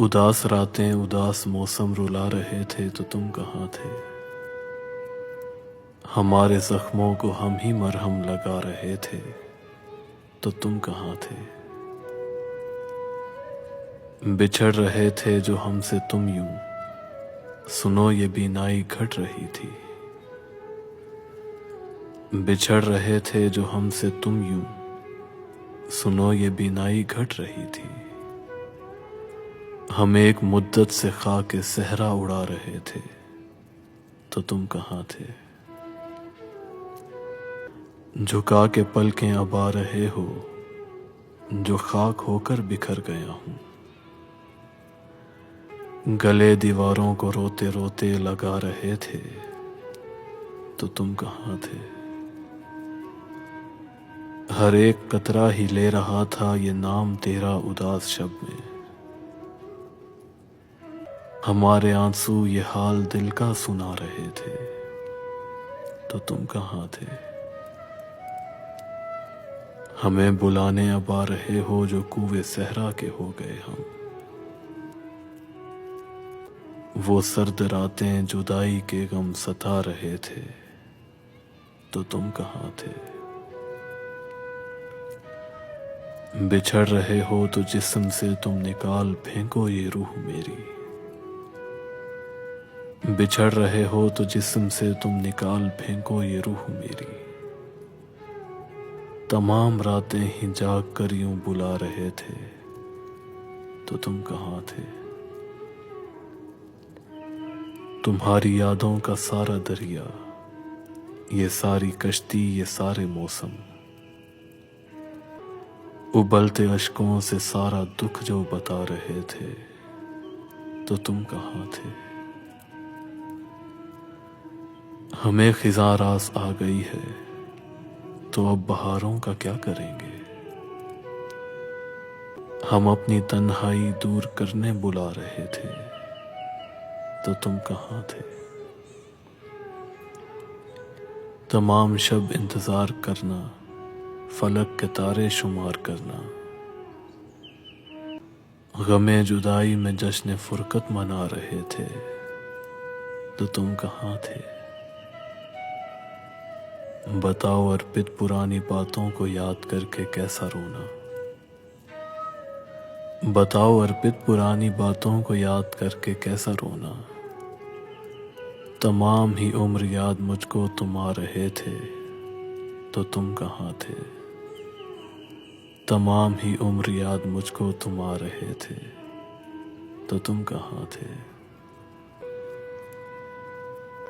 اداس راتیں اداس موسم رلا رہے تھے تو تم کہاں تھے؟ ہمارے زخموں کو ہم ہی مرہم لگا رہے تھے تو تم کہاں تھے؟ بچھڑ رہے تھے جو ہم سے تم یوں، سنو یہ بینائی گھٹ رہی تھی۔ بچھڑ رہے تھے جو ہم سے تم یوں، سنو یہ بینائی گھٹ رہی تھی۔ ہم ایک مدت سے خاک صحرا اڑا رہے تھے تو تم کہاں تھے؟ جھکا کے پلکیں ابا رہے ہو جو خاک ہو کر بکھر گیا ہوں۔ گلے دیواروں کو روتے روتے لگا رہے تھے تو تم کہاں تھے؟ ہر ایک قطرہ ہی لے رہا تھا یہ نام تیرا اداس شب میں۔ ہمارے آنسو یہ حال دل کا سنا رہے تھے تو تم کہاں تھے؟ ہمیں بلانے اب آ رہے ہو جو کوہ صحرا کے ہو گئے ہم۔ وہ سرد راتیں جدائی کے غم ستا رہے تھے تو تم کہاں تھے؟ بچھڑ رہے ہو تو جسم سے تم نکال پھینکو یہ روح میری۔ بچھڑ رہے ہو تو جسم سے تم نکال پھینکو یہ روح میری۔ تمام راتیں ہی جاگ کر یوں بلا رہے تھے تو تم کہاں تھے؟ تمہاری یادوں کا سارا دریا، یہ ساری کشتی، یہ سارے موسم، ابلتے اشکوں سے سارا دکھ جو بتا رہے تھے تو تم کہاں تھے؟ ہمیں خزاں راس آ گئی ہے تو اب بہاروں کا کیا کریں گے؟ ہم اپنی تنہائی دور کرنے بلا رہے تھے تو تم کہاں تھے؟ تمام شب انتظار کرنا، فلک کے تارے شمار کرنا، غم جدائی میں جشن فرقت منا رہے تھے تو تم کہاں تھے؟ بتاؤ ارپت پرانی باتوں کو یاد کر کے کیسا رونا؟ بتاؤ ارپت پرانی باتوں کو یاد کر کے کیسا رونا؟ تمام ہی عمر یاد مجھ کو تم آ رہے تھے تو تم کہاں تھے؟ تمام ہی عمر یاد مجھ کو تم آ رہے تھے تو تم کہاں تھے؟